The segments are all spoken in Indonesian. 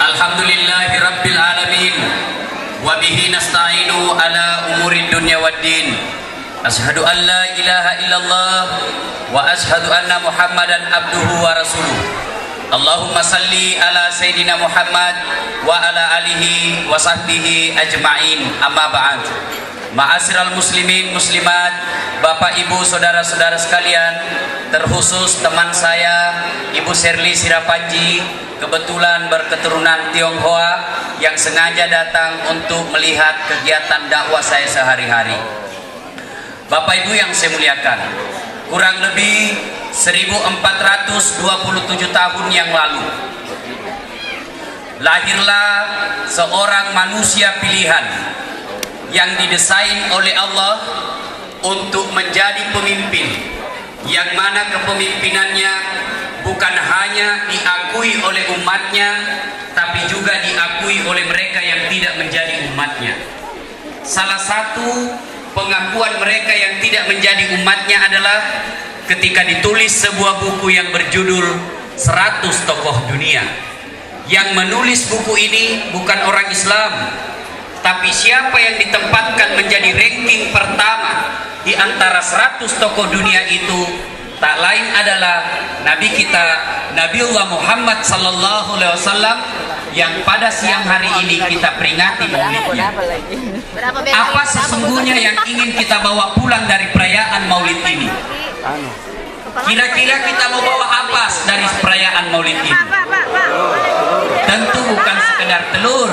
Alhamdulillahi Rabbil Alamin. Wa bihi nasta'inu ala umuri dunya waddin. Ashhadu an la ilaha illallah wa ashhadu anna Muhammadan abduhu wa rasuluh. Allahumma salli ala Sayyidina Muhammad wa ala alihi wa sahbihi ajma'in. Amma ba'd. Ma'asyiral muslimin muslimat, Bapak Ibu saudara-saudara sekalian, terkhusus teman saya Ibu Sherly Sirapanji, kebetulan berketurunan Tionghoa yang sengaja datang untuk melihat kegiatan dakwah saya sehari-hari. Bapak Ibu yang saya muliakan, kurang lebih 1427 tahun yang lalu lahirlah seorang manusia pilihan yang didesain oleh Allah untuk menjadi pemimpin, yang mana kepemimpinannya bukan hanya diakui oleh umatnya, tapi juga diakui oleh mereka yang tidak menjadi umatnya. Salah satu pengakuan mereka yang tidak menjadi umatnya adalah ketika ditulis sebuah buku yang berjudul 100 Tokoh Dunia. Yang menulis buku ini bukan orang Islam, tapi siapa yang ditempatkan menjadi ranking pertama di antara 100 tokoh dunia itu tak lain adalah Nabi kita, Nabiullah Muhammad sallallahu alaihi wasallam, yang pada siang hari ini kita peringati maulidnya. Apa sesungguhnya yang ingin kita bawa pulang dari perayaan maulid ini? Kira-kira kita mau bawa apa dari perayaan maulid ini? Tentu bukan sekedar telur,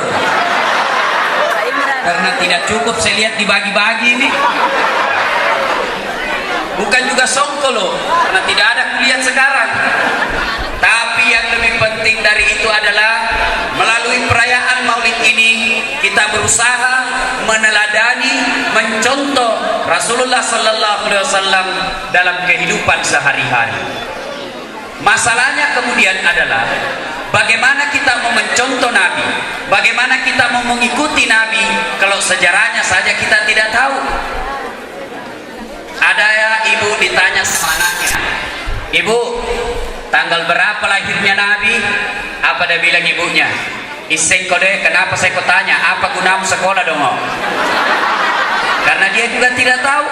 karena tidak cukup saya lihat dibagi-bagi ini. Bukan juga songkol loh, karena tidak ada kuliah sekarang. Tapi yang lebih penting dari itu adalah melalui perayaan maulid ini kita berusaha meneladani, mencontoh Rasulullah sallallahu alaihi wasallam dalam kehidupan sehari-hari. Masalahnya kemudian adalah bagaimana kita mau mencontoh Nabi, bagaimana kita mau mengikuti Nabi kalau sejarahnya saja kita tidak tahu. Ada ya ibu ditanya sama anaknya, "Ibu, tanggal berapa lahirnya Nabi?" Apa dia bilang ibunya? "Iseng kode, kenapa saya kau tanya? Apa gunamu sekolah dong?" Karena dia juga tidak tahu.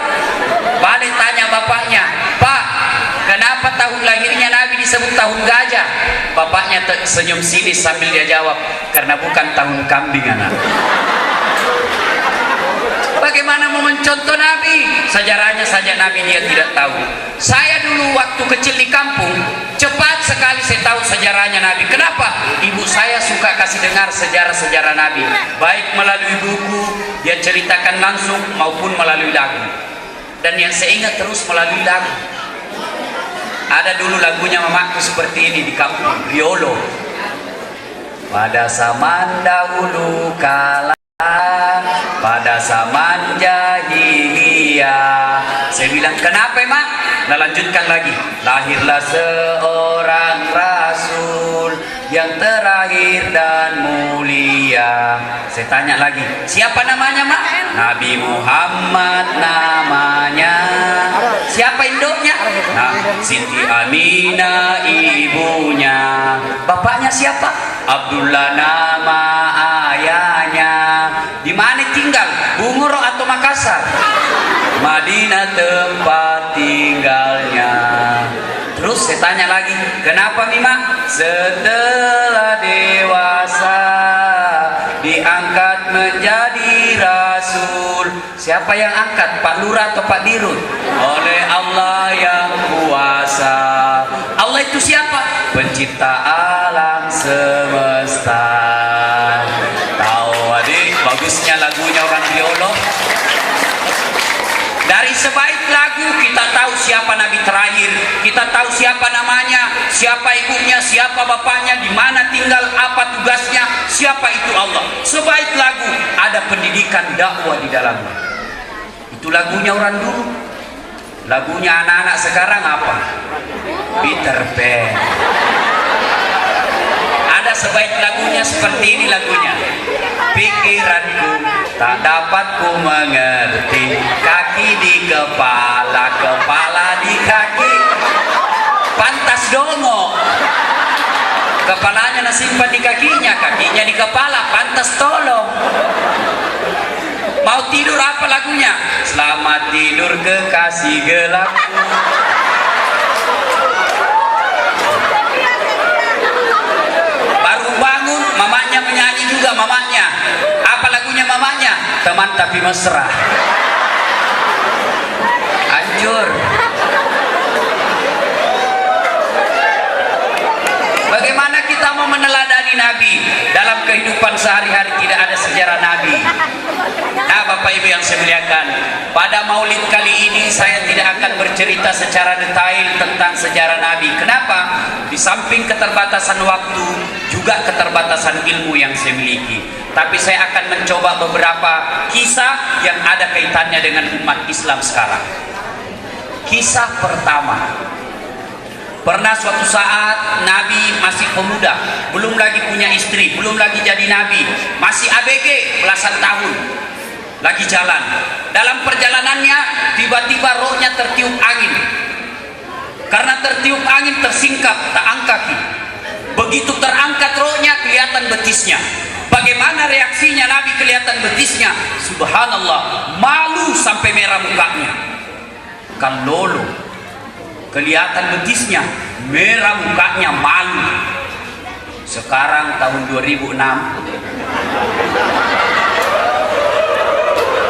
Balik tanya bapaknya, "Pak, kenapa tahun lahirnya Nabi disebut tahun gajah?" Bapaknya senyum sinis sambil dia jawab, "Karena bukan tahun kambing, anak." Bagaimana mau mencontoh Nabi? Sejarahnya saja Nabi dia tidak tahu. Saya dulu waktu kecil di kampung, cepat sekali saya tahu sejarahnya Nabi. Kenapa? Ibu saya suka kasih dengar sejarah-sejarah Nabi, baik melalui buku dia ceritakan langsung maupun melalui lagu. Dan yang saya ingat terus melalui lagu. Ada dulu lagunya mamaku seperti ini di kampung, Riolo. Pada zaman dahulu kala, pada zaman jahiliyah. Saya bilang, "Kenapa Mak?" Nah lanjutkan lagi. "Lahirlah seorang rasul yang terakhir dan mulia." Saya tanya lagi, "Siapa namanya Mak?" "Nabi Muhammad namanya." "Siapa induknya?" "Nah, Siti Aminah ibunya." "Bapaknya siapa?" "Abdullah nama ayahnya." "Di mana tinggal? Bunguro atau Makassar?" "Madinah tempat tinggalnya." Terus saya tanya lagi, "Kenapa Mima?" "Setelah dewasa diangkat menjadi rasul." "Siapa yang angkat? Pak Lurah atau Pak Dirut?" "Oleh Allah yang kuasa." "Allah itu siapa?" "Pencipta alam semesta." Tahu adik, bagusnya lagunya orang Riolo. Dari sebaik lagu kita tahu siapa Nabi terakhir, kita tahu siapa namanya, siapa ibunya, siapa bapaknya, di mana tinggal, apa tugasnya, siapa itu Allah. Sebaik lagu ada pendidikan dakwah di dalamnya. Itu lagunya orang dulu. Lagunya anak-anak sekarang apa? Peter Pan. Ada sebaik lagunya seperti ini lagunya. "Pikiranku tak dapat ku mengerti, kaki di kepala, kepala di kaki." Pantas dongo. Kepalanya nasimpan di kakinya, kakinya di kepala, pantas tolong. Mau tidur apa lagunya? Selamat tidur kekasih gelapku. Baru bangun, mamanya menyanyi juga mamanya. Apa lagunya mamanya? Teman tapi mesra. Hancur. Bagaimana kita mau meneladani Nabi? Dalam kehidupan sehari-hari tidak ada sejarah Nabi. Nah, Bapak Ibu yang saya muliakan, pada maulid kali ini saya tidak akan bercerita secara detail tentang sejarah Nabi. Kenapa? Di samping keterbatasan waktu, juga keterbatasan ilmu yang saya miliki. Tapi saya akan mencoba beberapa kisah yang ada kaitannya dengan umat Islam sekarang. Kisah pertama. Pernah suatu saat Nabi masih pemuda, belum lagi punya istri, belum lagi jadi Nabi, masih ABG belasan tahun, lagi jalan. Dalam perjalanannya tiba-tiba rohnya tertiup angin. Karena tertiup angin tersingkap, tak angkaki. Begitu terangkat rohnya kelihatan betisnya. Bagaimana reaksinya Nabi kelihatan betisnya? Subhanallah, malu sampai merah mukanya. Kan lolo. Kelihatan betisnya, merah mukanya, malu. Sekarang tahun 2006,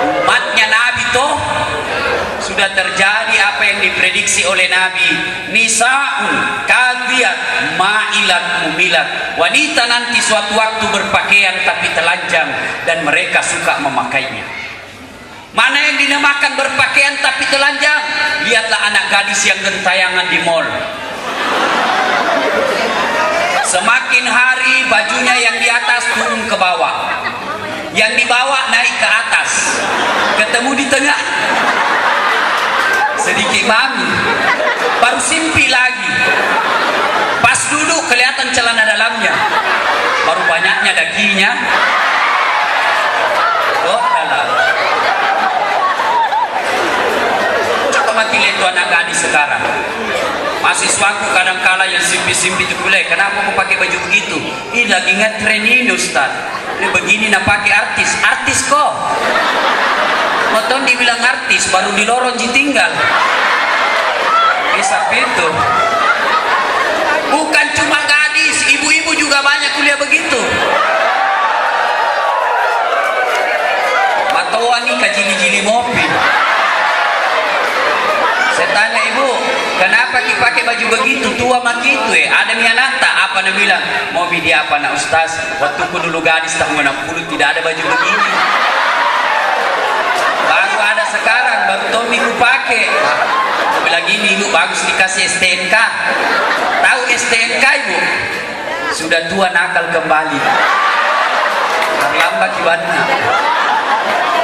umatnya Nabi toh sudah terjadi apa yang diprediksi oleh Nabi. Nisa'un kadhiyat ma'ilat mumilat. Wanita nanti suatu waktu berpakaian tapi telanjang dan mereka suka memakainya. Mana yang dinamakan berpakaian tapi telanjang? Lihatlah anak gadis yang gentayangan di mall. Semakin hari bajunya yang di atas turun ke bawah, yang di bawah naik ke atas, ketemu di tengah, sedikit mami, baru simpi lagi. Pas duduk kelihatan celana dalamnya, baru banyaknya daginya. Oh dalam. Mati lihat tu anak gadis sekarang. Mahasiswaku kadang-kala yang simpi-simpi itu kulai. Kenapa kau pakai baju begitu? Ini lagi ngetren ini Ustaz. Ini begini nak pakai artis. Artis kok. Moton dibilang artis baru di lorong ditinggal. Bisa itu. Bukan cuma gadis, ibu-ibu juga banyak kuliah begitu. Matoan nih kajili-jili mobil. Saya tanya ibu, kenapa kita pakai baju begitu? Tua maki itu ada mianata. Apa nak bilang? Mau dia apa nak Ustaz? Waktu ku dulu gadis tahun 60 tidak ada baju begini. Baru ada sekarang, baru Tommy ku pakai. Aku bilang gini ibu, bagus dikasih STNK. Tahu STNK ibu? Sudah tua nakal kembali. Terlambat ibadah.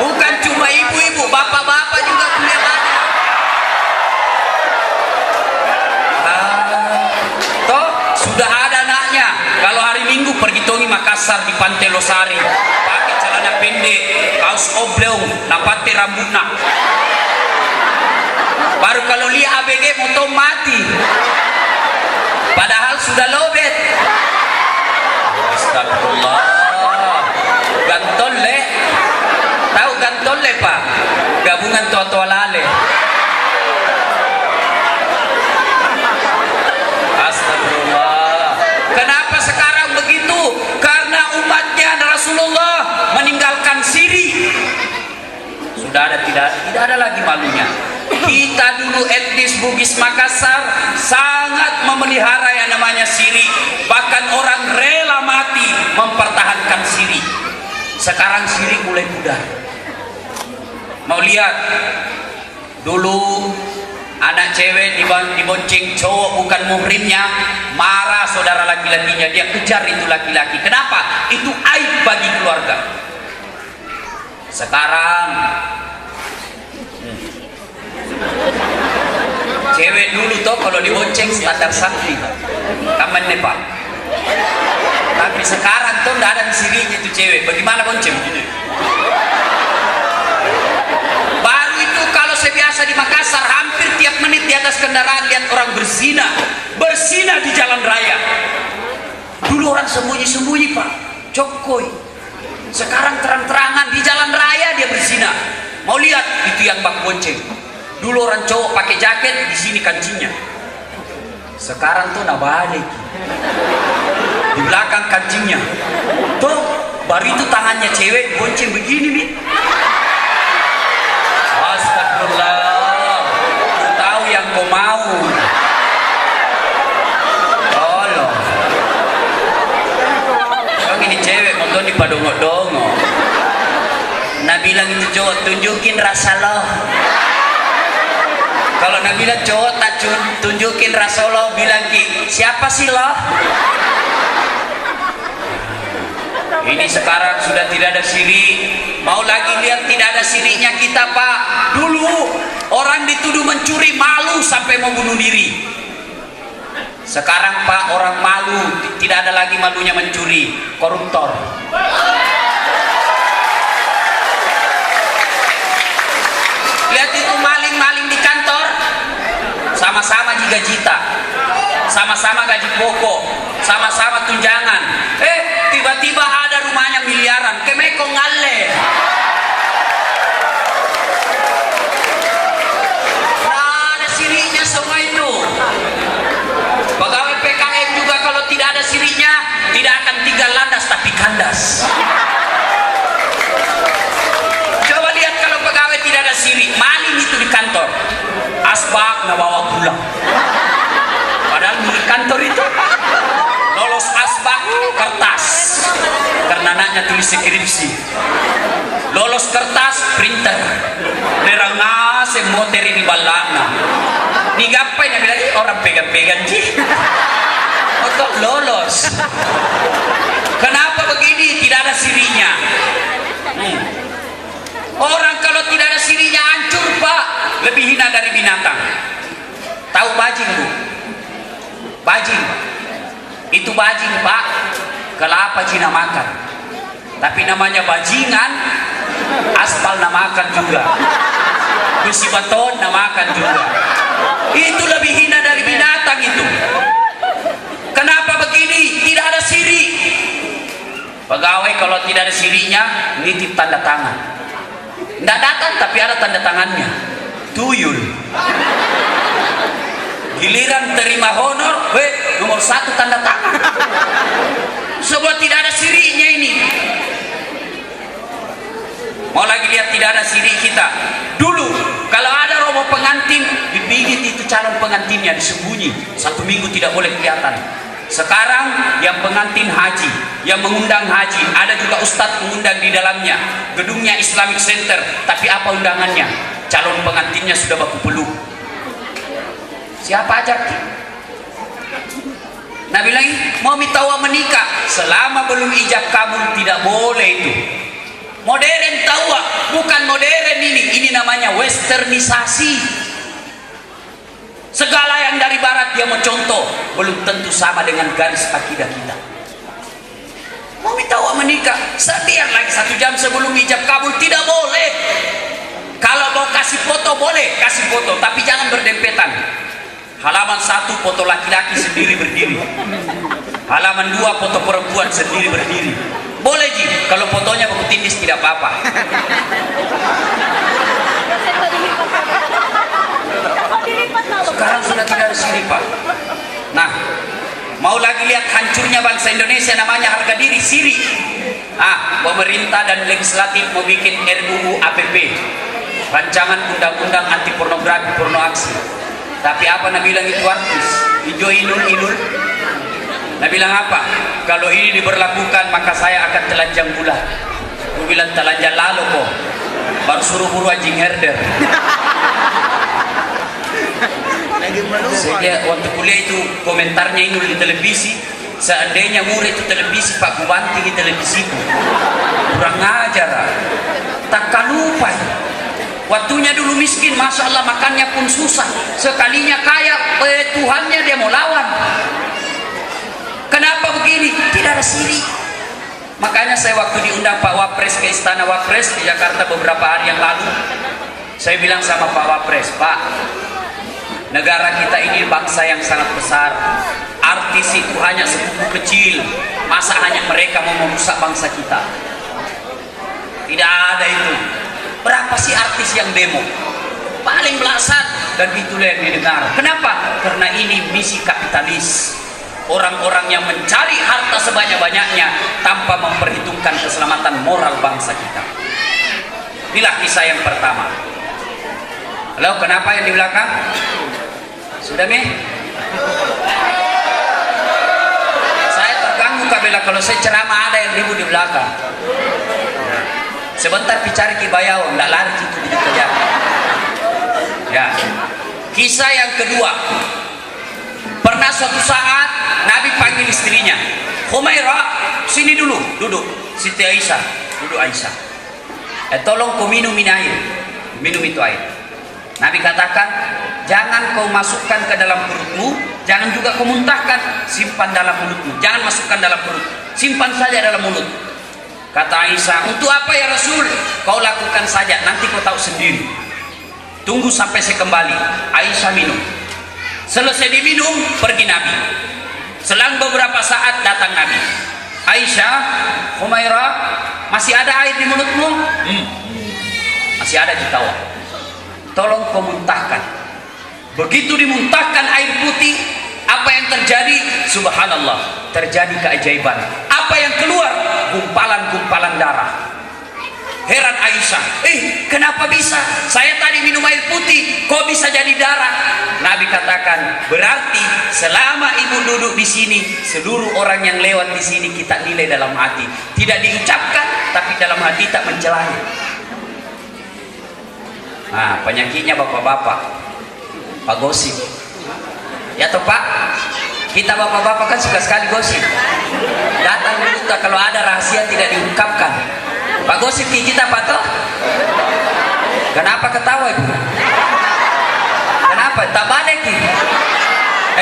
Bukan cuma ibu-ibu, bapak-bapak juga punya banyak. Sudah ada anaknya. Kalau hari Minggu pergi tongi Makassar di Pantai Losari, pakai celana pendek, kaos oblong, napate rambutnya. Baru kalau lihat ABG motor mati. Padahal sudah lobet. Astagfirullah. Gantolle. Tahu gantolle Pak? Gabungan tua-tua lale. Kenapa sekarang begitu? Karena umatnya Rasulullah meninggalkan siri. Sudah ada tidak ada lagi malunya. Kita dulu etnis Bugis Makassar sangat memelihara yang namanya siri. Bahkan orang rela mati mempertahankan siri. Sekarang siri mulai pudar. Mau lihat dulu anak cewek dibonceng cowok bukan muhrimnya, marah saudara laki-lakinya, dia kejar itu laki-laki. Kenapa? Itu aib bagi keluarga. Sekarang cewek dulu toh kalau dibonceng standar santri, kamen nih Pak. Tapi sekarang tuh nggak ada sirinya itu cewek. Bagaimana bonceng? Baru itu kalau saya biasa di Makassar, hampir tiap menit di atas kendaraan lihat orang berzina di jalan raya. Dulu orang sembunyi-sembunyi Pak, cokoi. Sekarang terang-terangan di jalan raya dia berzina. Mau lihat itu yang bak bonceng. Dulu orang cowok pakai jaket, di sini kancingnya. Sekarang tuh nabalik. Di belakang kancingnya. Tuh, baru itu tangannya cewek bonceng begini nih. Astagfirullah. Kau tahu yang kau mau. Tolong. Kau ini cewek nonton di padongo-dongo. Nah bilang itu cowok, tunjukin rasa lo. Kalau Nabi bilang cowok tak tunjukin rasa lo, bilang ki, siapa sih lo? Ini sekarang sudah tidak ada siri. Mau lagi lihat tidak ada sirinya kita Pak. Dulu orang dituduh mencuri malu sampai mau bunuh diri. Sekarang Pak orang malu, tidak ada lagi malunya mencuri, koruptor. Lihat itu maling-maling di kantor, sama-sama gaji, sama-sama gaji pokok, sama-sama tunjangan. Tiba-tiba ada rumahnya miliaran, kemeko ngale. Nah, ada sirinya semua itu. Pegawai PKM juga kalau tidak ada sirinya, tidak akan tinggal landas tapi kandas. Coba lihat kalau pegawai tidak ada siri, maling itu di kantor, asbak na bawa pulang. Padahal di kantor itu lolos asbak kertas karena anaknya tulis skripsi, lolos kertas printer, nerang ngasih moteri di balana. Ni gapain yang bilang orang pegang-pegang sih untuk lolos. Kenapa begini? Tidak ada sirinya. Orang kalau tidak ada sirinya hancur Pak, lebih hina dari binatang. Tahu bajing Bu? Bajing itu bajing Pak, kelapa Cina makan, tapi namanya bajingan. Aspal namakan juga, besi beton namakan juga. Itu lebih hina dari binatang itu. Kenapa begini? Tidak ada siri. Pegawai kalau tidak ada sirinya, nitip tanda tangan. Tidak datang tapi ada tanda tangannya, tuyul. Giliran terima honor, nomor 1 tanda tangan. Sebab tidak ada sirinya ini. Mau lagi lihat tidak ada siri kita. Dulu kalau ada romo pengantin, dipigit itu calon pengantinnya, disembunyi 1 minggu tidak boleh kelihatan. Sekarang yang pengantin haji, yang mengundang haji, ada juga ustadz mengundang di dalamnya. Gedungnya Islamic Center, tapi apa undangannya? Calon pengantinnya sudah baku peluk. Siapa ajak? Nabi lagi mau mitawa menikah, selama belum ijab kabul tidak boleh itu. Modern tawa, bukan modern ini namanya westernisasi. Segala yang dari barat dia mau contoh, belum tentu sama dengan garis akidah kita. Mau mitawa menikah, setiap lagi 1 jam sebelum ijab kabul tidak boleh. Kalau mau kasih foto boleh, kasih foto, tapi jangan berdempetan. Halaman 1 foto laki-laki sendiri berdiri, halaman 2 foto perempuan sendiri berdiri. Boleh Ji, kalau fotonya baku tindis tidak apa-apa. Sekarang sudah tidak ada siri Pak. Nah, mau lagi lihat hancurnya bangsa Indonesia, namanya harga diri, siri. Pemerintah dan legislatif mau bikin RUU APP, rancangan undang-undang anti pornografi, porno aksi. Tapi apa Nabi bilang itu artis? Ijo inul. Nabi bilang apa? Kalau ini diberlakukan maka saya akan telanjang bulat. Aku bilang telanjang lalu kok, baru suruh buru anjing herder. Saya waktu kuliah itu komentarnya Inul di televisi, seandainya murid itu televisi Pak Kubanti di televisi, kurang ajar. Tak lupa. Waktunya dulu miskin, masya Allah makannya pun susah. Sekalinya kaya, Tuhannya dia mau lawan. Kenapa begini? Tidak ada siri. Makanya saya waktu diundang Pak Wapres ke Istana Wapres di Jakarta beberapa hari yang lalu, saya bilang sama Pak Wapres, Pak, Negara kita ini bangsa yang sangat besar. Artis itu hanya sepupu kecil. Masa hanya mereka mau merusak bangsa kita? Tidak ada itu. Berapa sih artis yang demo? Paling belasan, dan itulah yang didengar. Kenapa? Karena ini misi kapitalis. Orang-orang yang mencari harta sebanyak-banyaknya tanpa memperhitungkan keselamatan moral bangsa kita. Inilah kisah yang pertama. Lalu kenapa yang di belakang? Sudah nih? Saya terganggu kabela kalau saya ceramah ada yang ribut di belakang. Sebentar bicara kibayau, enggak lari itu kerja. Ya. Kisah yang kedua. Pernah suatu saat Nabi panggil istrinya, Humairah, sini dulu, duduk. Siti Aisyah, duduk Aisyah. Tolong kau minum ini air, minum itu air. Nabi katakan, jangan kau masukkan ke dalam perutmu, jangan juga kau muntahkan, simpan dalam mulutmu. Jangan masukkan dalam perut, simpan saja dalam mulut. Kata Aisyah, untuk apa ya Rasul? Kau lakukan saja, nanti kau tahu sendiri. Tunggu sampai saya kembali. Aisyah minum. Selesai diminum, pergi Nabi. Selang beberapa saat datang Nabi. Aisyah, Humairah, masih ada air di mulutmu? Masih ada di tawa. Tolong kau muntahkan. Begitu dimuntahkan air putih, apa yang terjadi? Subhanallah, terjadi keajaiban. Apa yang keluar? Gumpalan-gumpalan darah. Heran Aisyah, kenapa bisa? Saya tadi minum air putih, kok bisa jadi darah? Nabi katakan, berarti selama ibu duduk di sini, seluruh orang yang lewat di sini kita nilai dalam hati. Tidak diucapkan, tapi dalam hati tak mencelahi. Nah, penyakitnya bapak-bapak, Pak gosip. Ya toh Pak, kita bapak-bapak kan suka sekali gosip. Datang dulu kalau ada rahasia tidak diungkapkan. Pak gosip kita Pak toh? Kenapa ketawa Ibu? Kenapa? Tak balik Ki.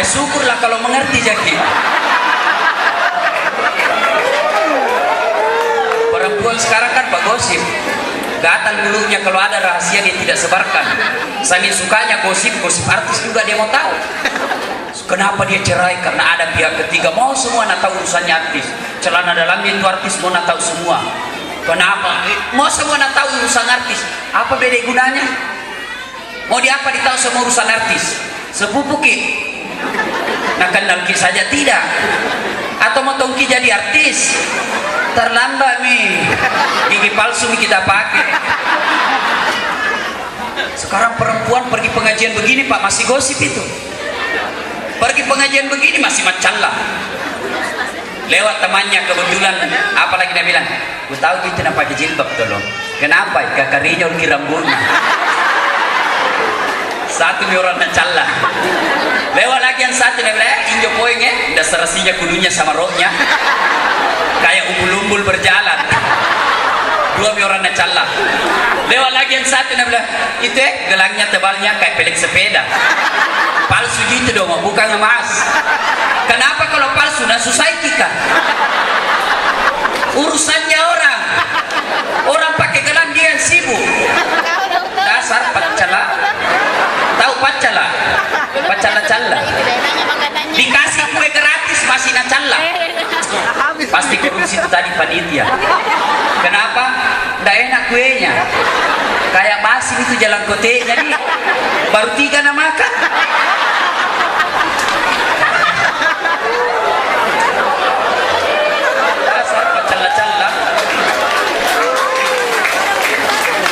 Syukurlah kalau mengerti jadi. Perempuan sekarang kan Pak gosip. Gatal dulunya kalau ada rahasia dia tidak sebarkan. Saking sukanya gosip artis juga dia mau tahu. Kenapa dia cerai? Karena ada pihak ketiga. Mau semua nak tahu urusannya artis. Celana dalamnya itu artis mau nak tahu semua. Kenapa? Mau semua nak tahu urusan artis. Apa beda gunanya? Mau di apa ditahu semua urusan artis? Sepupu Ki? Nak kenal Ki saja tidak? Atau mau tongki jadi artis? Terlambat nih. Gigi palsu kita pakai. Sekarang perempuan pergi pengajian begini Pak masih gosip itu. Pergi pengajian begini masih macalah. Lewat temannya kebetulan, apalagi dia bilang, "Gue tahu kita nak pakai jilbab tolong." Kenapa? Kakarinya ulki rambutnya. Satu ni orang macalah. Lewat lagi yang satu dia bilang, "Injo poing dah serasinya kulunya sama rohnya." Kayak umbul-umbul berjalan. Dua orang macalah. Lewat lagi yang satu dia bilang, "Itu gelangnya tebalnya kayak pelek sepeda." Palsu gitu dong, bukan emas. Kenapa kalau palsu? Nah susah kita. Urusannya orang. Orang pakai gelang dia yang sibuk. Dasar pacala. Tahu pacala? Pacala-cala. Dikasih kue gratis masih nacala. Pasti korupsi itu tadi panitia. Kenapa? Nggak enak kuenya. Kayak basi itu jalan kote. Jadi baru 3 nak makan. Dasar pacala-cala.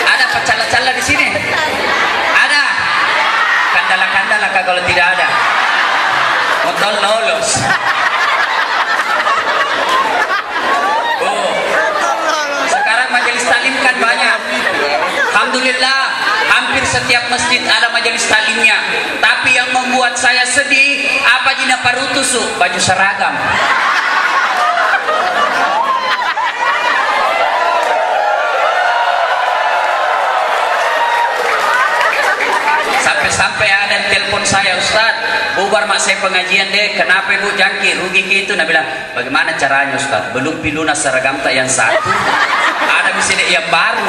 Ada pacala-cala di sini? Ada. Kandala-kandala kalau tidak ada. Motor lolos. Sekarang majelis taklim kan banyak. Alhamdulillah, hampir setiap masjid ada majelis taklimnya. Tapi yang membuat saya sedih, apa jina parutusu baju seragam. Sampai ada yang telepon saya, "Ustaz, bubar mak saya pengajian deh. Kenapa Ibu jangki? Rugi gitu." Nah bilang, "Bagaimana caranya Ustaz? Belum pilunas seragam tak yang satu. Ada mesti yang baru.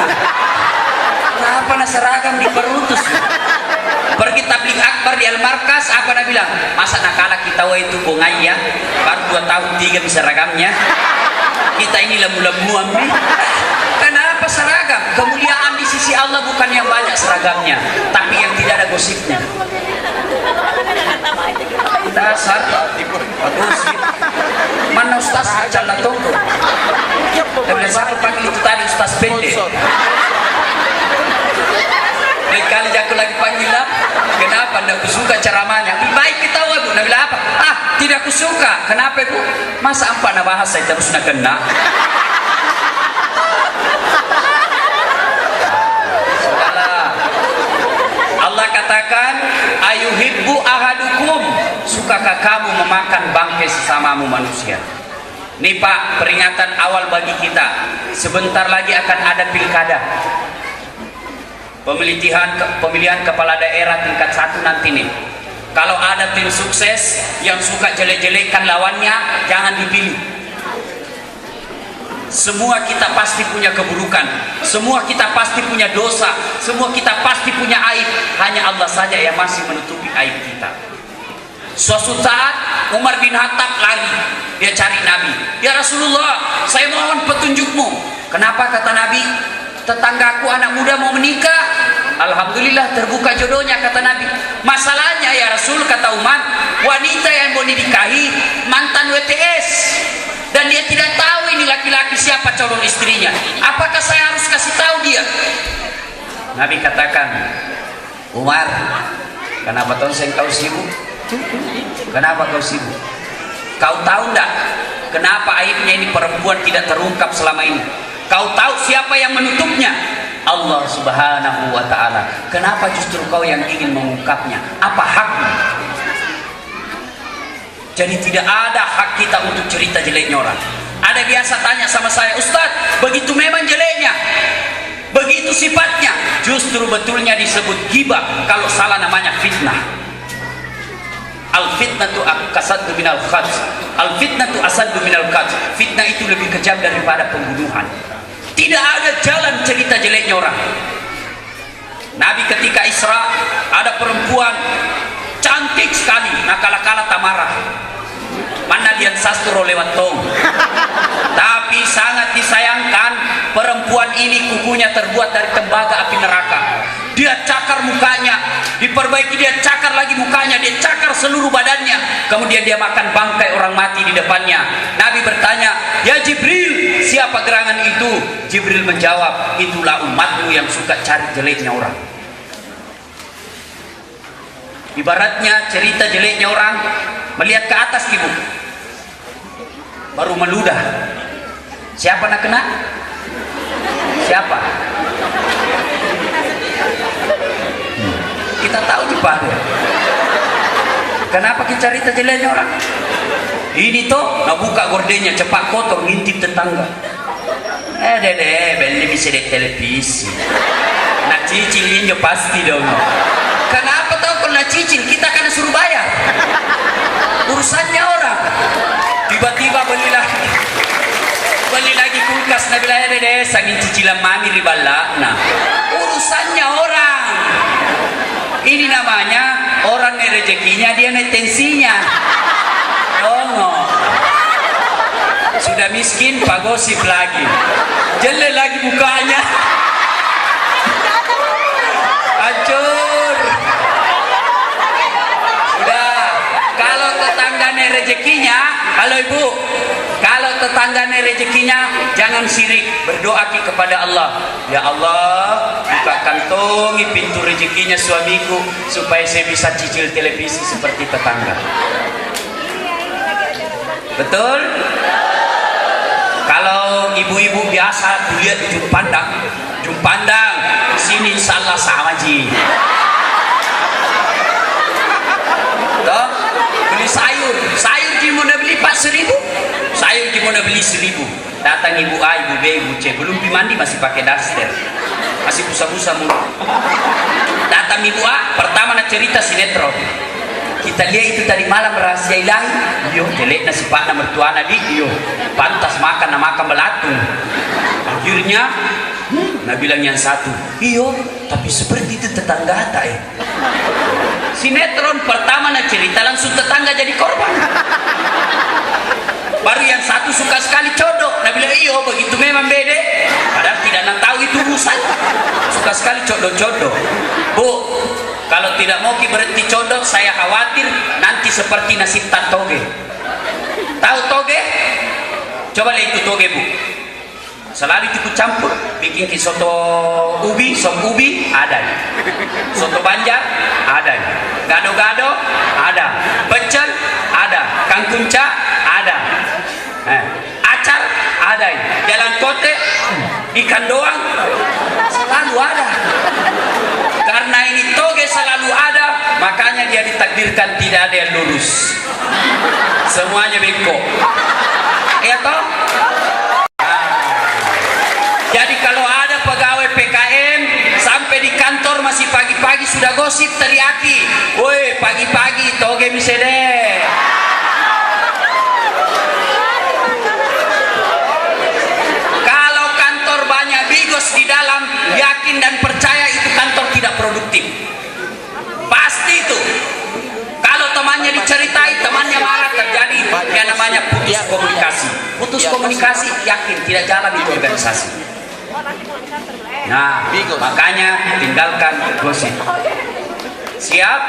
Kenapa nak seragam diperutus?" Pergi tabligh akbar di Al-Markas, apa Nabi bilang? Masa nakala kita itu bongai ya, baru 2 tahun 3 bisa ragamnya. Kita ini lemu-lemuan. Kenapa seragam? Kemuliaan di sisi Allah bukan yang banyak seragamnya, tapi yang tidak ada gosipnya. Dasar gosip. Mana Ustaz Cala Tonggo? Dan siapa panggil itu tadi Ustaz Pende? Lain kali aku lagi panggil lah. Kenapa? Tidak suka ceramahnya. Lebih baik kita Bu. Nabi bilang apa? Tidak aku suka. Kenapa Bu? Masa apa nak bahas saya terus nak kena? Allah katakan, ayuhibbu ahadukum, sukakah kamu memakan bangkai sesamamu manusia? Nih Pak, peringatan awal bagi kita. Sebentar lagi akan ada pilkada, pemilihan kepala daerah tingkat 1 nanti nih. Kalau ada tim sukses yang suka jelek-jelekkan lawannya, jangan dipilih. Semua kita pasti punya keburukan, semua kita pasti punya dosa, semua kita pasti punya aib. Hanya Allah saja yang masih menutupi aib kita. Suatu saat Umar bin Khattab lari, dia cari Nabi. Ya Rasulullah, saya mohon petunjukmu. Kenapa? Kata Nabi, tetanggaku anak muda mau menikah. Alhamdulillah terbuka jodohnya, kata Nabi. Masalahnya ya Rasul, kata Umar, wanita yang mau dinikahi mantan WTS, dan dia tidak tahu ini laki-laki siapa calon istrinya. Apakah saya harus kasih tahu dia? Nabi katakan, Umar, kenapa tonseng kau sibuk? Kenapa kau sibuk? Kau tahu enggak kenapa aibnya ini perempuan tidak terungkap selama ini? Kau tahu siapa yang menutupnya? Allah Subhanahu wa ta'ala. Kenapa justru kau yang ingin mengungkapnya? Apa hakmu? Jadi tidak ada hak kita untuk cerita jeleknya orang. Ada biasa tanya sama saya, Ustadz, begitu memang jeleknya, begitu sifatnya. Justru betulnya disebut ghibah, kalau salah namanya fitnah. Al-fitnatu akasaddu minal qatl. Al-fitnatu asaddu minal qatl. Fitnah itu lebih kejam daripada pembunuhan. Tidak ada jalan cerita jeleknya orang. Nabi ketika Isra, ada perempuan cantik sekali, nakala-kala tamarah. Mana Dian Sastro lewat tong. Tapi sangat disayangkan, perempuan ini kukunya terbuat dari tembaga api neraka. Dia cakar mukanya, diperbaiki, dia cakar lagi mukanya, dia cakar seluruh badannya. Kemudian dia makan bangkai orang mati di depannya. Nabi bertanya, ya Jibril, siapa gerangan itu? Jibril menjawab, itulah umatmu yang suka cari jeleknya orang. Ibaratnya cerita jeleknya orang, melihat ke atas ibu, baru meludah. Siapa nak kena? Siapa? Kita tahu cepat ya. Kenapa kita cerita jeleknya orang? Ini toh, nak buka gordennya cepat kotor, ngintip tetangga. Dede, beli bisa di televisi. Nak cicilin jo pasti dong. Kenapa tahu kalau nak cicil kita kan suruh bayar? Urusannya orang. Tiba-tiba beli lagi kulkas, Nabi bilang, dede, sangin cicilan mami ribala. Nah, urusannya orang. Ini namanya orang yang rezekinya, dia naik tensinya. Sudah miskin, pak gosip lagi, jelek lagi mukanya, hancur. Sudah, kalau tetangganya rezekinya, halo ibu, kalau tetangganya rezekinya, jangan syirik, berdoa kepada Allah. Ya Allah, buka kantongi pintu rezekinya suamiku supaya saya bisa cicil televisi seperti tetangga. Betul? Kalau ibu-ibu biasa dilihat ujung pandang, di sini insya Allah sama ji. Toh, beli sayur ji mau beli 4.000, sayur ji mau beli 1.000. Datang ibu A, ibu B, ibu C, belum mandi masih pakai daster, masih busa-busa mulut. Datang ibu A, pertama nak cerita sinetron. Kita lihat itu tadi malam rahasia ilahi. Iyo, jelek nasi pak na mertuana di. Iyo, pantas makan belatung. Akhirnya, nah bilang yang satu, iyo, tapi seperti itu tetangga tak ya. Sinetron pertama na cerita langsung tetangga jadi korban. Baru yang satu suka sekali codok, nah bilang iyo begitu memang bede, padahal tidak nak tahu itu urusan. Suka sekali codok-codok. Bu, kalau tidak mau berhenti codok, saya khawatir nanti seperti nasib Tan Toge. Tahu Toge? Coba lihat itu Toge, Bu. Selalu ikut campur, bikin soto ubi, sop ubi, ada. Soto Banjar, ada. Gado-gado, ada. Pecel, ada. Kangkunca, ada. Acar, ada. Jalan kote, ikan doang, selalu ada. Karena ini Toge selalu ada, makanya dia ditakdirkan tidak ada yang lulus. Semuanya bengkok. Ya toh? Jadi kalau ada pegawai PKN sampai di kantor masih pagi-pagi sudah gosip teriaki, woi pagi-pagi Toge bisa deh. Kalau kantor banyak bigos di dalam, yakin dan percaya itu kantor tidak produktif. Pasti itu. Kalau temannya diceritai, temannya marah, terjadi yang namanya putus komunikasi. Putus komunikasi, yakin tidak jalan itu organisasi. Nah, makanya tinggalkan gosip. Siap?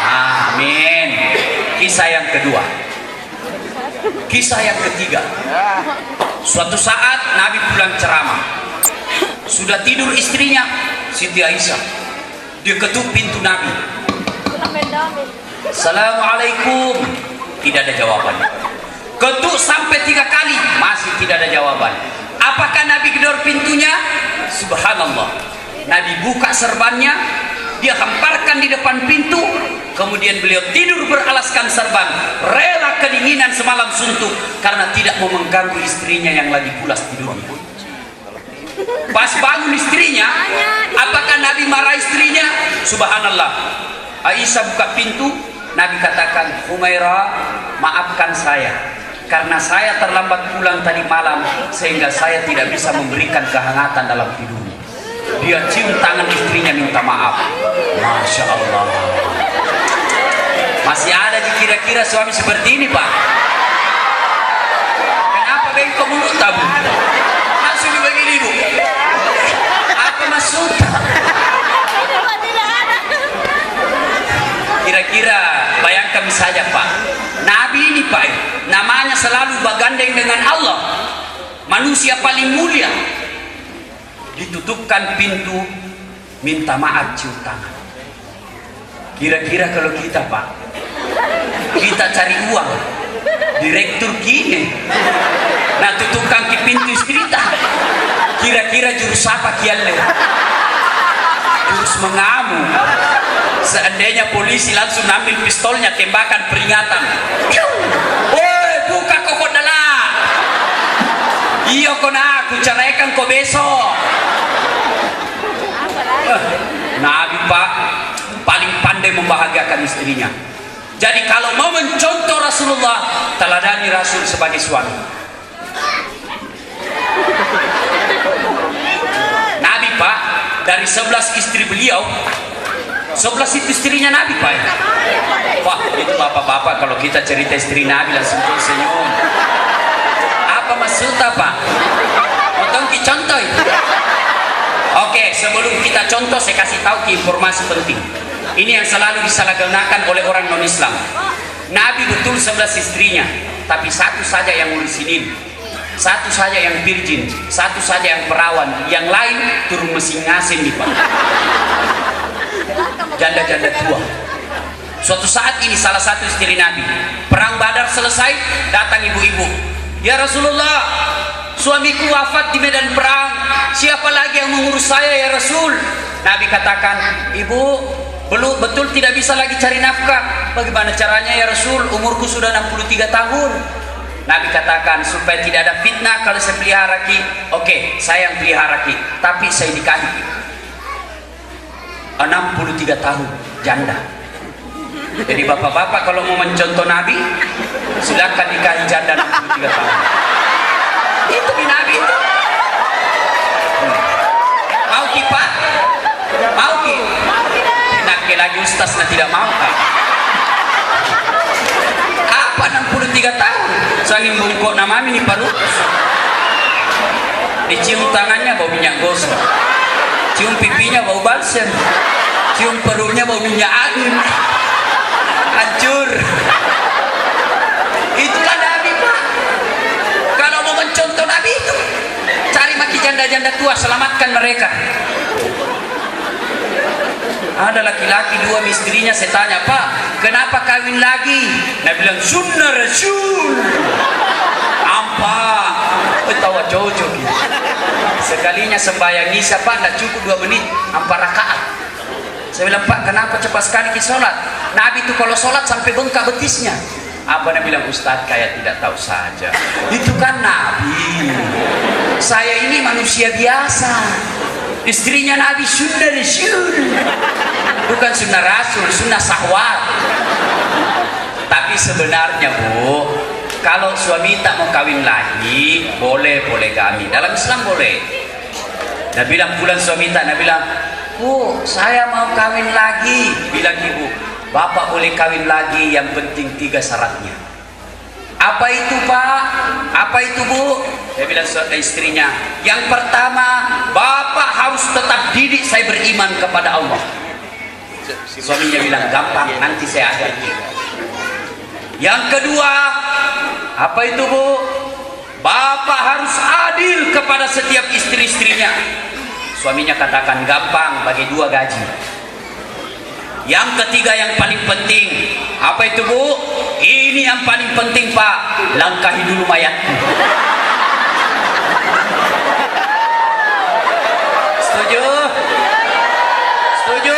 Amin. Kisah yang kedua. Kisah yang ketiga. Suatu saat Nabi pulang ceramah. Sudah tidur istrinya, Siti Aisyah. Dia ketuk pintu Nabi. Assalamualaikum. Tidak ada jawaban. Ketuk sampai 3 kali, masih tidak ada jawaban. Apakah Nabi gedor pintunya? Subhanallah. Nabi buka serbannya, dia hamparkan di depan pintu, kemudian beliau tidur beralaskan serban, rela kedinginan semalam suntuk karena tidak mau mengganggu istrinya yang lagi pulas tidurnya. Pas bangun istrinya, apakah Nabi marah istrinya? Subhanallah. Aisyah buka pintu, Nabi katakan, Humairah, maafkan saya karena saya terlambat pulang tadi malam sehingga saya tidak bisa memberikan kehangatan dalam tidurnya. Dia cium tangan istrinya minta maaf. Masya Allah. Masih ada kira-kira suami seperti ini, Pak? Kenapa bengkok mulut, Bu? Langsung begini, Bu. Apa maksudnya? Kira-kira bayangkan saja, Pak. Nabi ini, Pak, namanya selalu bergandeng dengan Allah, manusia paling mulia. Ditutupkan pintu, minta maaf cium tangan. Kira-kira kalau kita, Pak, kita cari uang, direktur gini, nah tutupkan ke pintu cerita. Kira-kira jurus apa kian lewat? Jurus mengamuk. Seandainya polisi langsung ambil pistolnya, tembakan peringatan. Woi, buka kok dalam. Iya kona, aku ceraikan kau besok. Nabi, Pak, paling pandai membahagiakan istrinya. Jadi kalau mau mencontoh Rasulullah, teladani Rasul sebagai suami. Nabi, Pak, dari 11 istri beliau, 11 itu istrinya Nabi, Pak. Wah, itu bapak-bapak kalau kita cerita istri Nabi langsung senyum. Apa maksudnya, Pak? Potong ki contoh itu. Oke, sebelum kita contoh saya kasih tahu ki informasi penting. Ini yang selalu disalahgunakan oleh orang non-Islam. Nabi betul 11 istrinya, tapi satu saja yang ngurusin, satu saja yang virgin, satu saja yang perawan, yang lain turun mesin ngasin nih, Pak. Janda-janda tua. Suatu saat ini salah satu istri Nabi, perang Badar selesai, datang ibu-ibu. Ya Rasulullah, suamiku wafat di medan perang. Siapa lagi yang mengurus saya ya Rasul? Nabi katakan, ibu belum betul tidak bisa lagi cari nafkah. Bagaimana caranya ya Rasul? Umurku sudah 63 tahun. Nabi katakan, supaya tidak ada fitnah kalau saya pelihara ki. Oke, saya yang pelihara ki, tapi saya nikahi 63 tahun janda. Jadi bapak-bapak kalau mau mencontoh Nabi, silakan nikahi janda 63 tahun. Itu di Nabi itu. Mau ki, Pak? Mau ki? nah tidak mau Kak. Apa 63 tahun saking bungkuk nama ini parut, dicium tangannya bau minyak gosok, cium pipinya bau balsem, cium perutnya bau minyak angin, hancur. Itulah Nabi Pak. Kalau mau mencontoh Nabi itu, cari maki janda-janda tua, selamatkan mereka. Ada laki-laki dua istrinya, saya tanya, Pak, kenapa kawin lagi? Nah bilang, sunnah Rasul. Apa? Tawa cocok. Sekalinya sembahyang isya, Pak, tidak cukup 2 menit, 4 rakaat. Saya bilang, Pak, kenapa cepat sekali kita sholat? Nabi itu kalau sholat sampai bengkak betisnya. Apa Nabi bilang, Ustadz kayak tidak tahu saja. Itu kan Nabi. Saya ini manusia biasa. Istrinya Nabi sunnah Rasul, bukan sunnah Rasul, sunnah sahwat. Tapi sebenarnya Bu, kalau suami tak mau kawin lagi, boleh kami. Dalam Islam boleh. Nabi bilang bulan suami tak, Nabi bilang, Bu, saya mau kawin lagi. Bilang ibu, Bapak boleh kawin lagi, yang penting 3 syaratnya. Apa itu Pak? Apa itu Bu? Dia bilang ke istrinya, yang pertama, Bapak harus tetap didik saya beriman kepada Allah. Suaminya bilang, gampang, nanti saya ajari. Yang kedua, apa itu Bu? Bapak harus adil kepada setiap istri-istrinya. Suaminya katakan, gampang, bagi 2 gaji. Yang ketiga yang paling penting, apa itu Bu? Ini yang paling penting Pak, langkahi dulu mayatku. Setuju? Setuju?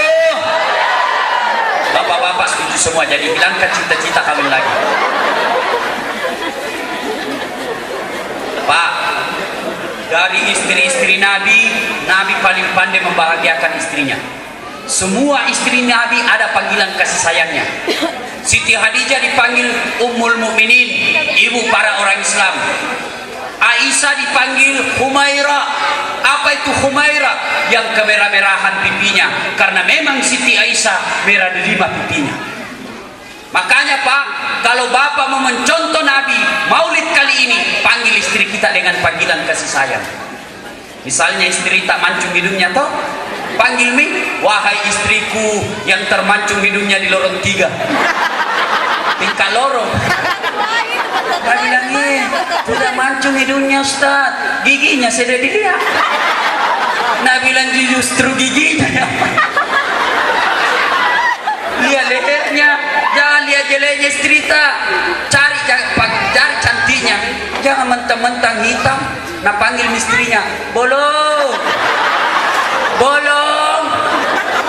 Bapak-bapak setuju semua, jadi hilangkan cita-cita kawin lagi. Pak, dari istri-istri Nabi, Nabi paling pandai membahagiakan istrinya. Semua istri Nabi ada panggilan kasih sayangnya. Siti Khadijah dipanggil Ummul Mukminin, ibu para orang Islam. Aisyah dipanggil Humaira. Apa itu Humaira? Yang kemerah-merahan pipinya, karena memang Siti Aisyah merah delima pipinya. Makanya Pak, kalau Bapak mau mencontoh Nabi, Maulid kali ini, panggil istri kita dengan panggilan kasih sayang. Misalnya istri tak mancung hidungnya toh, panggil mi, wahai istriku yang termancung hidungnya di lorong 3, tingkat lorong. Dia bilang, sudah mancung hidungnya Ustaz, giginya sudah dilihat. Nah bilang, justru giginya. Lihat lehernya, jangan lihat jeleknya istri tak. Cari cantiknya, jangan mentang-mentang hitam. Nah panggil istrinya, bolong.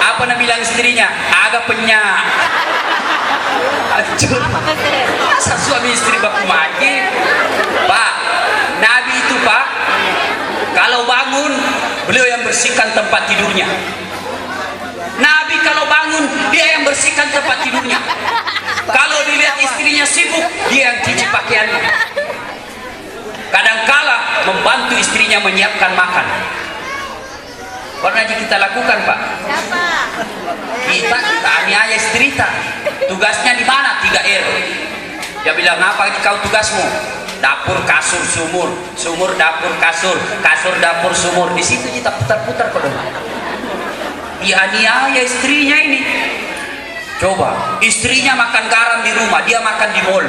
Apa nak bilang istrinya? Agak penyak. Hancur. Masa suami istri baku maki? Pak, Nabi itu Pak, kalau bangun beliau yang bersihkan tempat tidurnya. Nabi kalau bangun dia yang bersihkan tempat tidurnya. Kalau dilihat istrinya sibuk, dia yang cuci pakaiannya. Kadangkala membantu istrinya menyiapkan makan. Pernah kita lakukan Pak? Siapa? Kita aniaya istri kita. Tugasnya di mana? 3R. Dia bilang, apa kau tugasmu? Dapur, kasur, sumur. Sumur, dapur, kasur. Kasur, dapur, sumur. Di situ kita putar-putar kalau dianiaya istrinya ini. Coba, istrinya makan garam di rumah, dia makan di mall.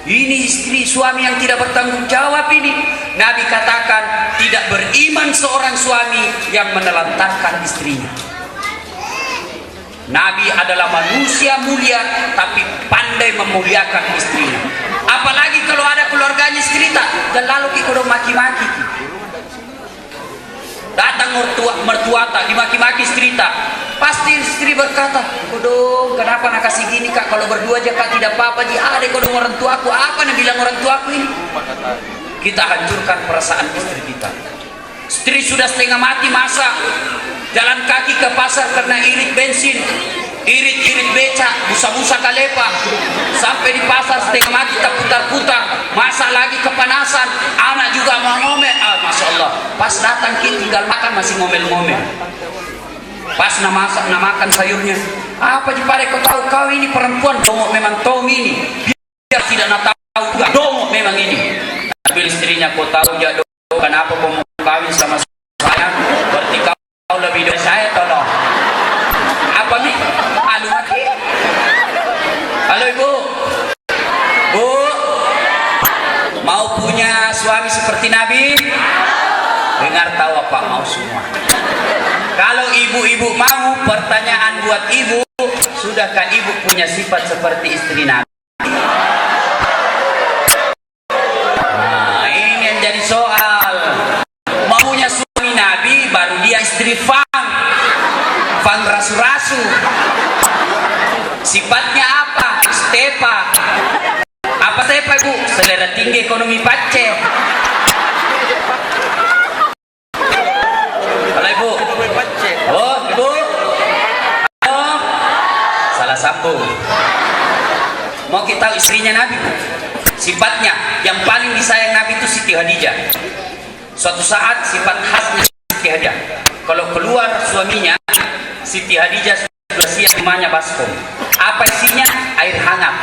Ini istri suami yang tidak bertanggung jawab ini. Nabi katakan, tidak beriman seorang suami yang menelantarkan istrinya. Nabi adalah manusia mulia, tapi pandai memuliakan istrinya. Apalagi kalau ada keluarganya cerita, dan lalu kita maki-maki. Datang mertua tak dimaki-maki istri tak, pasti istri berkata, "Kodong, kenapa nak kasih gini Kak? Kalau berdua aja Kak tidak apa-apa ji. Ada kodong orang tuaku, apa nak bilang orang tuaku ini?" Kita hancurkan perasaan istri kita. Istri sudah setengah mati masak, jalan kaki ke pasar karena irit bensin, irit becak, busa-busa kalepa, sampai di pasar setengah mati tak putar-putar, masak lagi kepanasan, anak juga mau ngomel. Masya Allah, pas datang kita tinggal makan masih ngomel-ngomel. Pas namakan sayurnya, apa Jepare kau tahu kau ini perempuan dongok memang Tom ini, biar tidak nak tahu juga dongok memang ini. Tapi istrinya kau tahu ya dong, kenapa kau mau kawin sama saya? Berarti kau lebih dari saya tolong. Apa nih? Halo mati. Halo ibu, bu, mau punya suami seperti Nabi? Dengar tahu apa mau semua. Kalau ibu-ibu mau, pertanyaan buat ibu, sudahkah ibu punya sifat seperti istri Nabi? Nah, ini yang jadi soal. Maunya suami Nabi, baru dia istri Fang rasu-rasu. Sifatnya apa? Stepa. Apa Stepa ibu? Selera tinggi ekonomi pace. Halo ibu. Oh ibu. Halo. Salah sambung. Mau kita tahu istrinya Nabi, sifatnya yang paling disayang Nabi itu Siti Khadijah. Suatu saat sifat khasnya Siti Khadijah, kalau keluar suaminya, Siti Khadijah sudah siap rumahnya baskom. Apa isinya? Air hangat.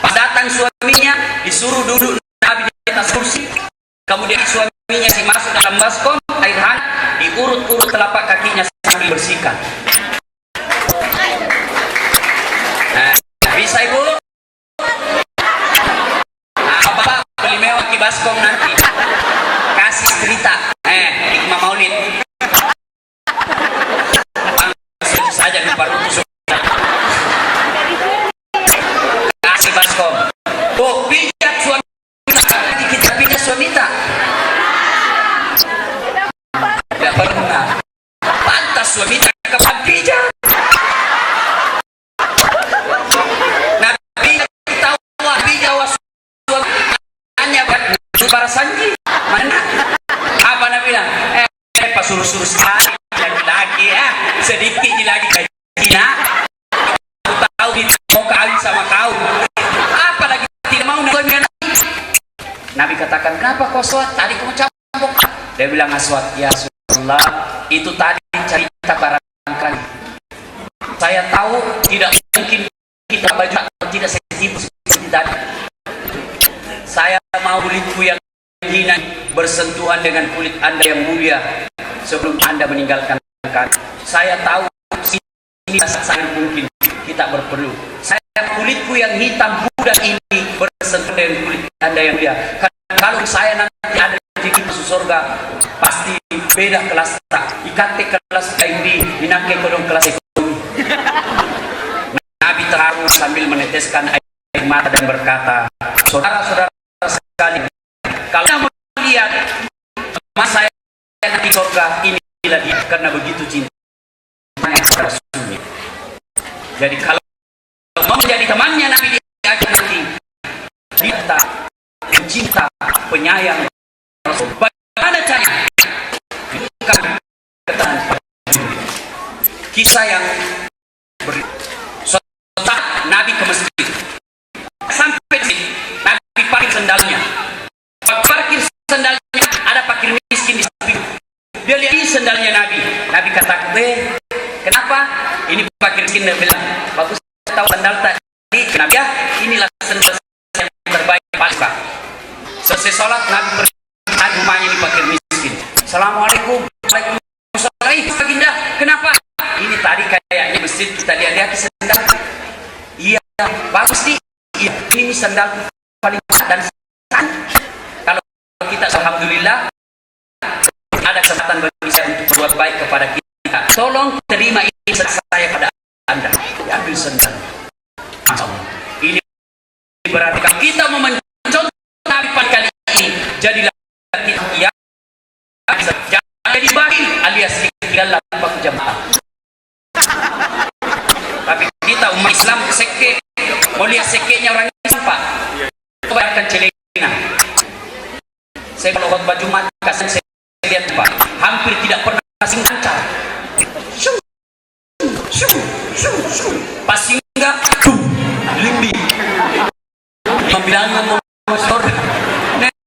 Pas datang suaminya, disuruh duduk Nabi di atas kursi. Kemudian suaminya masuk dalam baskom, air hangat, diurut-urut telapak kakinya sambil bersihkan. Nah, bisa ibu? Nah, bapak beli mewah di baskom nanti. Kasih cerita. Hikmah maulid. Langsung saja di baru kasih baskom. Oh, pijat suami. Kita pijat suami tak? Tidak pernah. Pantas suami tak kapan pijat. Nabi tahu pijat suami. Hanya para sanji. Mana? Apa Nabi bilang? Pas suruh-suruh sekali lagi-lagi ya. Sedikit lagi gajinya. Aku tahu dia mau kawin sama kau. Apalagi tidak mau Nabi. Nabi katakan, kenapa kau sholat? Tadi kamu cambuk. Dia bilang, aswat, ya Rasulullah, itu tadi cerita barangkali. Saya tahu tidak mungkin kita baju tidak sensitif seperti tadi. Saya mau kulitku yang hina bersentuhan dengan kulit Anda yang mulia sebelum Anda meninggalkan kami. Saya tahu ini sangat mungkin kita berperlu. Saya kulitku yang hitam pudar ini bersentuhan dengan kulit Anda yang mulia. Kalau saya nanti ada di masuk surga, pasti beda kelas tak. Ikate kelas ID, inake kodong kelas ekonomi. Nabi terharu sambil meneteskan air mata dan berkata, saudara-saudara sekali, kalau melihat mas saya nanti surga, inilah dia, karena begitu cintanya kepada Rasulnya. Jadi kalau mau menjadi temannya Nabi di akhir nanti, dia tak cinta, penyayang Rasul. Bagaimana caranya? Bukan ketahan. Kisah yang suatu saat Nabi ke masjid. Sampai di sini, Nabi parkir sendalnya. Parkir sendalnya, ada fakir miskin di samping. Dia lihat ini sendalnya Nabi. Nabi kata, kenapa? Ini fakir miskin. Dia bilang, bagus tahu sendal tadi. Nabi, ya, inilah sendal yang terbaik pasca. Selesai sholat, Nabi berikan rumahnya di fakir miskin. Assalamualaikum. Waalaikumsalam. Baginda, kenapa? Ini tadi kayaknya masjid kita lihat di sendal. Iya, bagus nih. Iya, ini sendal paling dan san. Kalau kita alhamdulillah ada kesempatan bagi saya untuk berbuat baik kepada kita. Tolong terima ini saya pada Anda. Ambil sendal. Ini berarti kalau kita mau mencontoh Nabi pada kali ini, jadilah kita yang jadi bagi alias tinggallah tanpa jamaah. Tapi kita umat Islam seke, mau lihat sekenya orang Islam Pak, kebanyakan celengan. Saya kalau khutbah Jumat, saya lihat Pak, hampir tidak pernah asing lancar. Pas singgah, limbi. Membilang ngomong surga.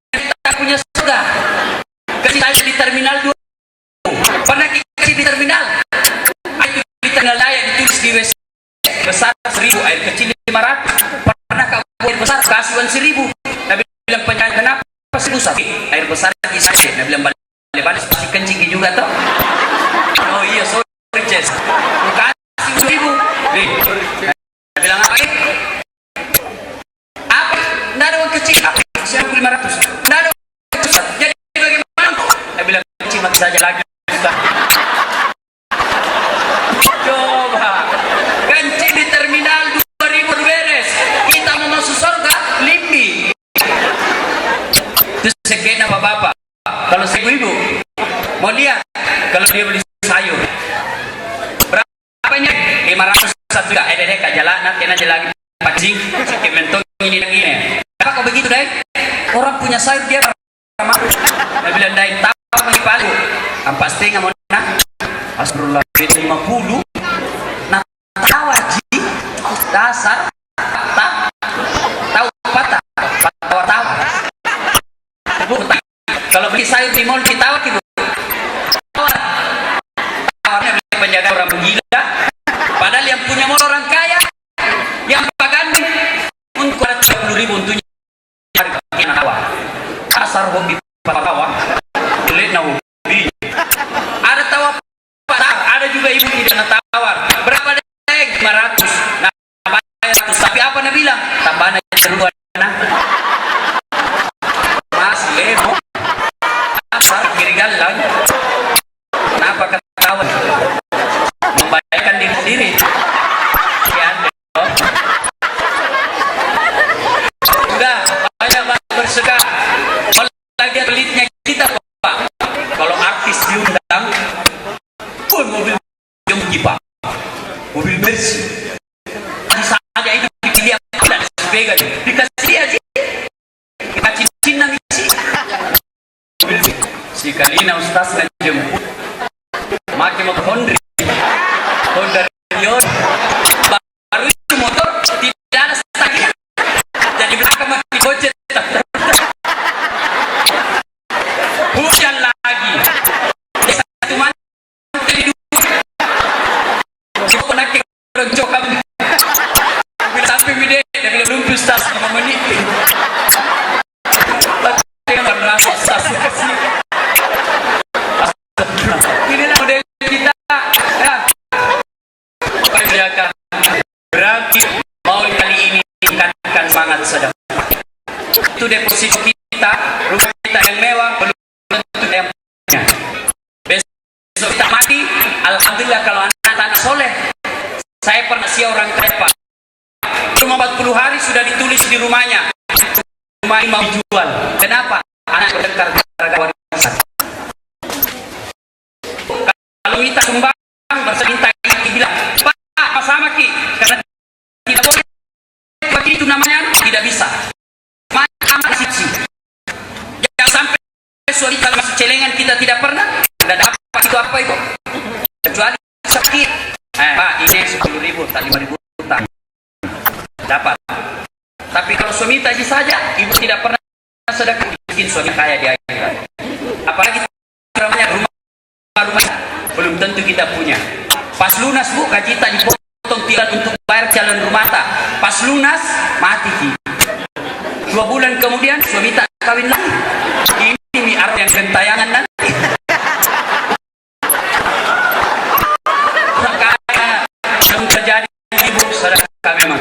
Kita punya surga. Kasih saya di terminal 2. Pernah kasih di terminal? di WC besar 1.000, air kecil 500. Pernah kau air besar kasih uang 1.000? Nabi bilang penyanyi kenapa 1.000 sakit? Air besar lagi sakit. Nabi bilang balik masih kencing juga toh. Oh iya, sorry Jess, kasih 1.000. Nabi bilang apa? Apa? Nggak ada uang kecil. Siapa 500? Nggak ada uang kecil. Jadi bagaimana? Nabi bilang kecil mati saja lagi. Coba kencing di terminal 2.000 beres, kita mau masuk surga limbi. Itu sekian apa bapak? Kalau ibu mau lihat, kalau dia beli sayur berapanya? 500 satu juga. Dek jalan nanti aja lagi pancing sakit mentong ini dan ini. Apa kau begitu deh? Orang punya sayur dia ramah. Dia bilang dai tahu bagi palu 4,5 mau nak. Astagfirullah 50. Nah tahu aja dasar tahu patah tahu. Kalau beli sayur di mall kita tahu ibu. Tawarnya penjaga orang gila. Padahal yang punya mall orang kaya, yang paganding untuk 30.000 untuk nyari kaki tawar. Kasar hobi tawar, jelek na hobi. Ada tawar, ada juga ibu tidak tawar. Berapa dek? 500. Nah, 500. Tapi apa nak bilang? Tambahan aja dulu nah. Mas lemo. Kasar kirigan lang. Kenapa ketawa? Membahayakan diri sendiri. Ya, udah banyak bersedekah. Kalau lagi pelitnya kita Pak. Kalau artis diundang, pun mobil jempa, mobil bersih. Bisa aja itu dilihat dan sebagainya. Dikasih aja. Kita cincin isi. Si Kalina Ustaz kan jemput. Makin motor Honda Rion baru itu motor tidak ada stangnya, jadi belakang mati gocet. Hujan lagi satu mantri dulu pernah ke roncokam sampai mide dia bilang belum Ustaz 5 menit dia merasa Ustaz inilah model kita ya. Berarti mau kali ini meningkatkan semangat sedekah. Itu deposit kita, rumah kita yang mewah belum tentu yang punya. Besok kita mati, alhamdulillah kalau anak-anak soleh. Saya pernah orang krepa. Cuma 40 hari sudah ditulis di rumahnya. Rumah ini mau dijual. Kenapa? Anak bertengkar gara-gara warisan. Kalau kita sumbang berseminta kita bilang, Pak, apa sama Ki? Karena tidak boleh begitu namanya, tidak bisa. Macam sisi. Jangan sampai suami kalau masuk celengan kita tidak pernah, tidak dapat itu apa itu? Kecuali sakit. Pak, ini 10.000, tak 5.000 tak dapat. Tapi kalau suami tadi saja, ibu tidak pernah sedekah, bikin suami kaya di akhirat. Apalagi namanya rumah belum tentu kita punya. Pas lunas bu, gaji tak dipotong tiran untuk bayar calon rumah tak. Pas lunas mati ki. 2 bulan kemudian suami tak kawin lagi. Ini miar yang gentayangan nanti. Makanya belum terjadi ibu sedekah memang.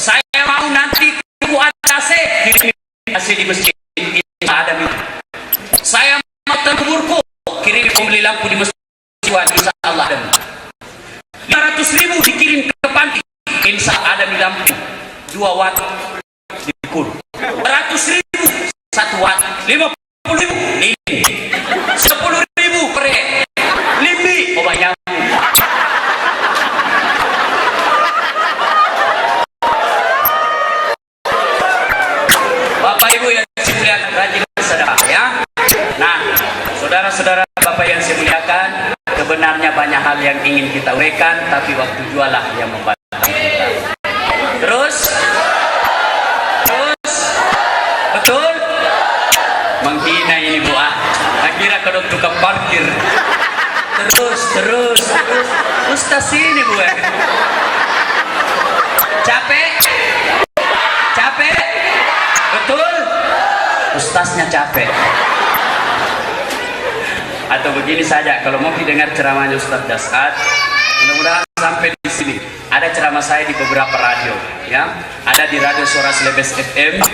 Saya mau nanti ibu ada AC kirim AC di masjid. Ada itu. Saya mau kuburku kirim pembeli lampu di masjid. Insya Allah ada 500.000 dikirim ke panti. Insya ada di lampu 2 watt dikur 100.000 1 watt 50.000 limbi 10.000 per limbi obat nyamuk. Bapak Ibu yang saya muliakan, rajin bersedekah ya. Nah, saudara-saudara Bapak yang saya muliakan, sebenarnya banyak hal yang ingin kita uraikan, tapi waktu jualah yang membatasi kita. Terus, betul? Menghina ini Bu. Kira kalau tukang parkir terus. Ustaz ini bu. Capek? Betul? Ustaznya capek. Atau begini saja, kalau mau didengar ceramahnya Ustaz Dasad, mudah-mudahan sampai di sini. Ada ceramah saya di beberapa radio, ya. Ada di Radio Suara Celebes FM,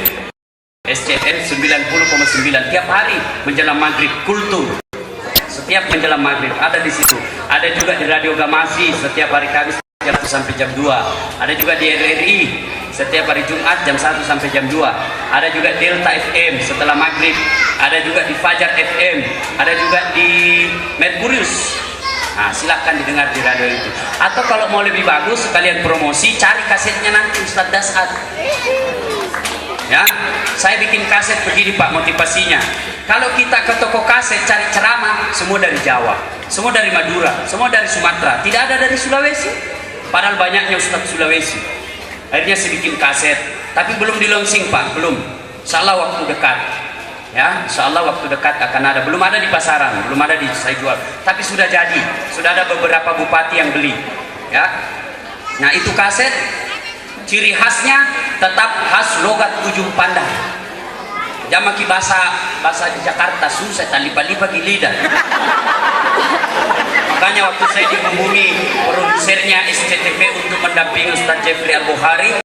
SCN 90,9 tiap hari menjelang maghrib kultur. Setiap menjelang maghrib ada di situ. Ada juga di Radio Gamasi setiap hari Kamis jam 1 sampai jam 2. Ada juga di RRI setiap hari Jumat jam 1 sampai jam 2. Ada juga Delta FM setelah maghrib. Ada juga di Fajar FM. Ada juga di Merkurius. Nah, silahkan didengar di radio itu. Atau kalau mau lebih bagus sekalian promosi, cari kasetnya nanti Ustaz Dasad. Ya, saya bikin kaset begini Pak motivasinya. Kalau kita ke toko kaset cari ceramah, semua dari Jawa, semua dari Madura, semua dari Sumatera, tidak ada dari Sulawesi. Padahal banyaknya Ustaz Sulawesi. Akhirnya saya bikin kaset, tapi belum di launching Pak, belum. Insyaallah waktu dekat. Ya, insyaallah waktu dekat akan ada. Belum ada di pasaran, belum ada di saya jual, tapi sudah jadi. Sudah ada beberapa bupati yang beli. Ya. Nah, itu kaset ciri khasnya tetap khas logat ujung pandang. Jamaki bahasa di Jakarta susah talipa-lipa di lidah. Makanya waktu saya dihubungi produsernya SCTV untuk mendampingi Ustaz Jeffrey Al-Bukhari,